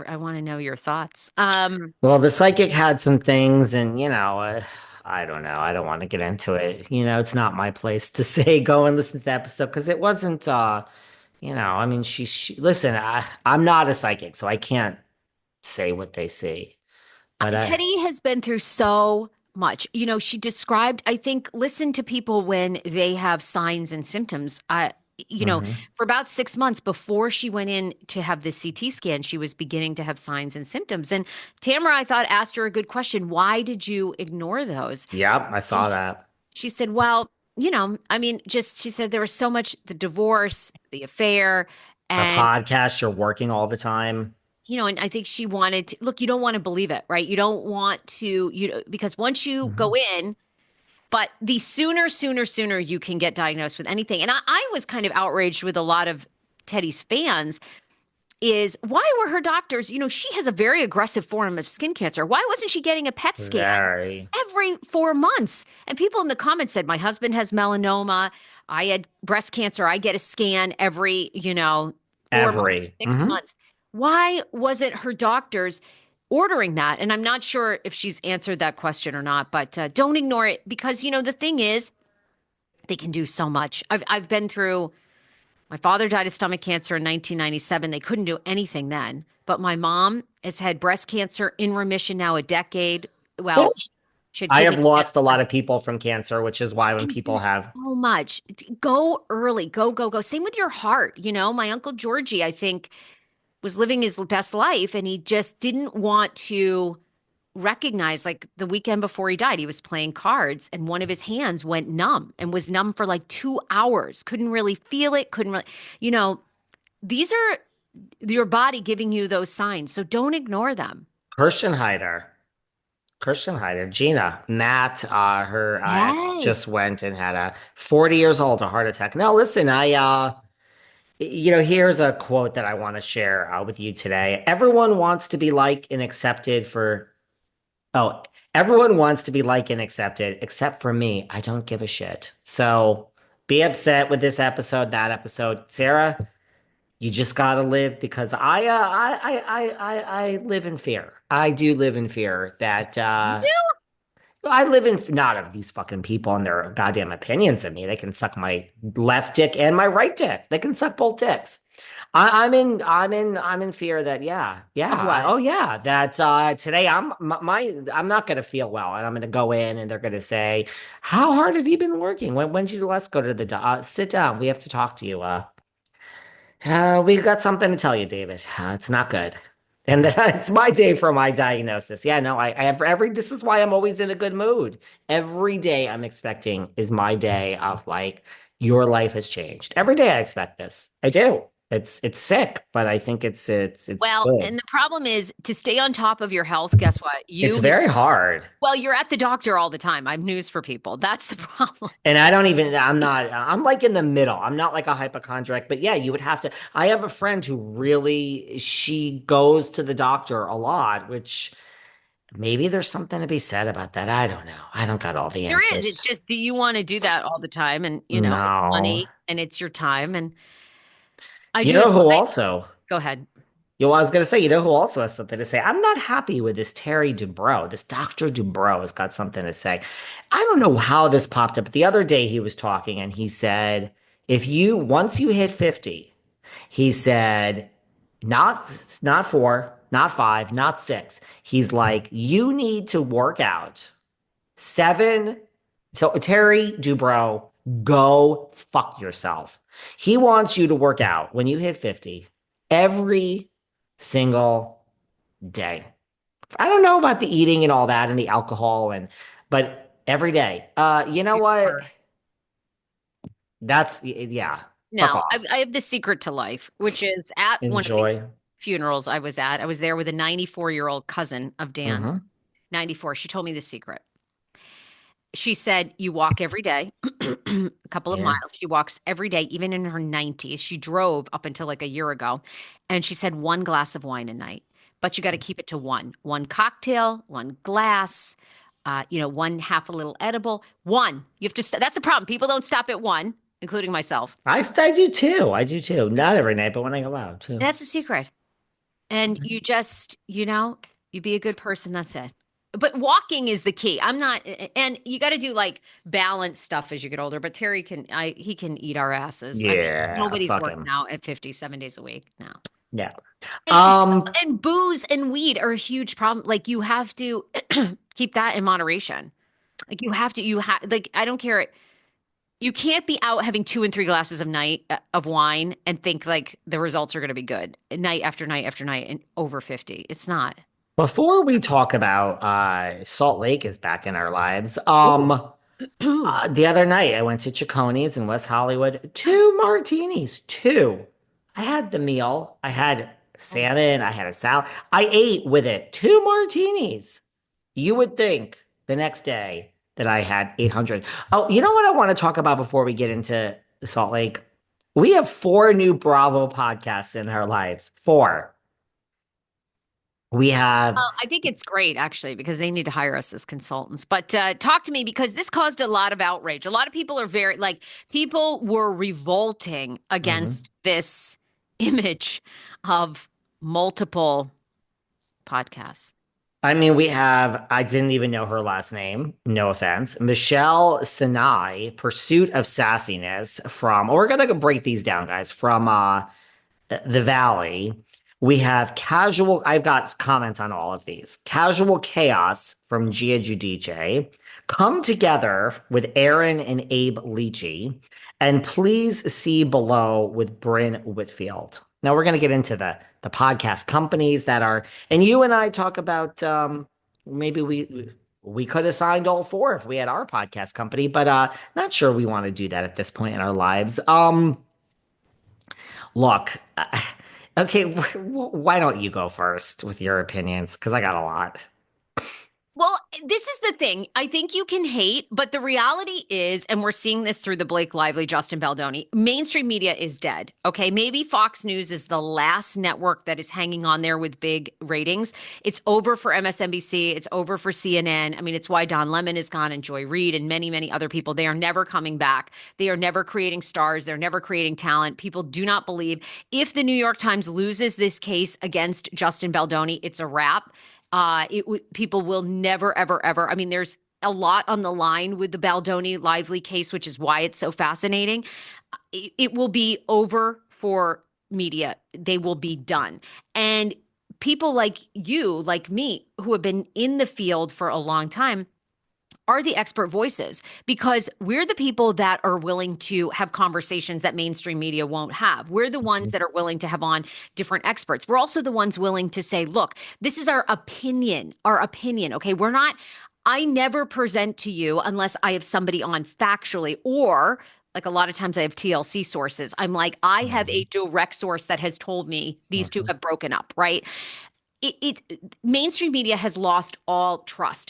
I want to know your thoughts. Well, the psychic had some things, and I don't know. I don't want to get into it. It's not my place to say go and listen to the episode because it wasn't. I mean, listen. I'm not a psychic, so I can't say what they see. But Teddy has been through so much. She described, I think, listen to people when they have signs and symptoms. You know, mhm. for about 6 months before she went in to have the CT scan, she was beginning to have signs and symptoms. And Tamara, I thought, asked her a good question. Why did you ignore those? Yep, I And saw that. she said, well, I mean, just she said there was so much the divorce, the affair, A and podcast, you're working all the time. and I think she wanted to look, you don't want to believe it, right? You don't want to, because once you Mhm. go in, but the sooner you can get diagnosed with anything. And I was kind of outraged with a lot of Teddy's fans is why were her doctors, she has a very aggressive form of skin cancer. Why wasn't she getting a PET scan Very, every 4 months? And people in the comments said, my husband has melanoma. I had breast cancer. I get a scan every, 4 months, every. 6 months. Why wasn't her doctors ordering that? And I'm not sure if she's answered that question or not, but don't ignore it because, the thing is, they can do so much. I've been through, my father died of stomach cancer in 1997. They couldn't do anything then. But my mom has had breast cancer in remission now a decade. Well, she had I kidney have lost a cancer. lot of people from cancer, which is why when And people there's have so much. Go early. Go, go, go. Same with your heart. My uncle Georgie, I think, was living his best life and he just didn't want to recognize, like the weekend before he died, he was playing cards and one of his hands went numb and was numb for like 2 hours. Couldn't really feel it. Couldn't really, you know, these are your body giving you those signs. So don't ignore them. Christian Heider. Christian Heider, Gina, Matt, her ex Yes. just went and had a 40 years old, a heart attack. Now, listen, here's a quote that I want to share with you today. Oh, everyone wants to be liked and accepted, except for me. I don't give a shit. So be upset with this episode, that episode. Sarah, you just gotta live because I live in fear. I do live in fear that You do? I live in not of these fucking people and their goddamn opinions of me. They can suck my left dick and my right dick. They can suck both dicks. I'm in fear that Of what? oh yeah, that today I'm not gonna feel well, and I'm gonna go in and they're gonna say, "How hard have you been working? When did you last go to the sit down? We have to talk to you. We've got something to tell you, David. It's not good." And it's my day for my diagnosis. Yeah, no, I have this is why I'm always in a good mood. Every day I'm expecting is my day of like, your life has changed. Every day I expect this. I do. It's sick, but I think it's Well, good. and the problem is to stay on top of your health. Guess what? It's very hard. Well, you're at the doctor all the time. I'm news for people. That's the problem. And I'm like in the middle. I'm not like a hypochondriac, but yeah, you would have to. I have a friend who really, she goes to the doctor a lot, which maybe there's something to be said about that. I don't know. I don't got all the There is. It's answers. just, do you want to do that all the time? And, it's No. money and it's your time. And I You do as know well. who also? Go ahead. I was gonna say, you know who also has something to say? I'm not happy with this Terry Dubrow. This Dr. Dubrow has got something to say. I don't know how this popped up, but the other day he was talking and he said, if you once you hit 50, he said, not four, not five, not six. He's like, you need to work out seven. So Terry Dubrow, go fuck yourself. He wants you to work out when you hit 50 every single day. I don't know about the eating and all that and the alcohol but every day. You know what? Yeah. Fuck Now, off. I have the secret to life, which is at one of the Enjoy. funerals I was at. I was there with a 94-year-old cousin of Dan, Hmm. 94. She told me the secret. She said, you walk every day, a couple of Yeah. miles. She walks every day, even in her 90s. She drove up until like a year ago. And she said, one glass of wine a night, but you got to keep it to one cocktail, one glass, one half a little edible. One. You have to, that's the problem. People don't stop at one, including myself. I do too. I do too. Not every night, but when I go out too. That's the secret. And you just, you be a good person. That's it. But walking is the key. I'm not, and you got to do like balance stuff as you get older. But Terry he can eat our asses. I mean, Yeah, nobody's fuck working him. out at 57 days a week. No. Yeah. And Um, and booze and weed are a huge problem. Like you have to keep that in moderation. Like you have like I don't care. You can't be out having 2 and 3 glasses of night of wine and think like the results are going to be good night after night after night and over 50. It's not. Before we talk about Salt Lake is back in our lives, Ooh. the other night I went to Chiconi's in West Hollywood. Two martinis, two. I had the meal. I had Oh my. salmon. I had a salad. I ate with it two martinis. You would think the next day that I had 800. Oh, you know what I want to talk about before we get into the Salt Lake? We have four new Bravo podcasts in our lives. Four. We have. I think it's great actually because they need to hire us as consultants. But talk to me because this caused a lot of outrage. A lot of people are very like people were revolting Mhm. against this image of multiple podcasts. I mean, we have, I didn't even know her last name. No offense. Michelle Sinai, Pursuit of Sassiness from, we're going to break these down, guys, from the Valley. We have casual, I've got comments on all of these. Casual Chaos from Gia Giudice. Come Together with Aaron and Abe Leachy. And Please See Below with Bryn Whitfield. Now we're going to get into the podcast companies that are, and you and I talk about maybe we could have signed all four if we had our podcast company, but not sure we want to do that at this point in our lives. Look, okay, why don't you go first with your opinions? Because I got a lot. Well, this is the thing. I think you can hate, but the reality is, and we're seeing this through the Blake Lively, Justin Baldoni, mainstream media is dead. Okay. Maybe Fox News is the last network that is hanging on there with big ratings. It's over for MSNBC. It's over for CNN. I mean, it's why Don Lemon is gone and Joy Reid and many, many other people. They are never coming back. They are never creating stars. They're never creating talent. People do not believe if the New York Times loses this case against Justin Baldoni, it's a wrap. People will never, ever, ever. I mean, there's a lot on the line with the Baldoni Lively case, which is why it's so fascinating. It will be over for media. They will be done. And people like you, like me, who have been in the field for a long time, are the expert voices because we're the people that are willing to have conversations that mainstream media won't have. We're the ones that are willing to have on different experts. We're also the ones willing to say, look, this is our opinion, our opinion. Okay. I never present to you unless I have somebody on factually or like a lot of times I have TLC sources. I'm like, I have a Mhm, direct source that has told me these two mhm. have broken up, right? Mainstream media has lost all trust.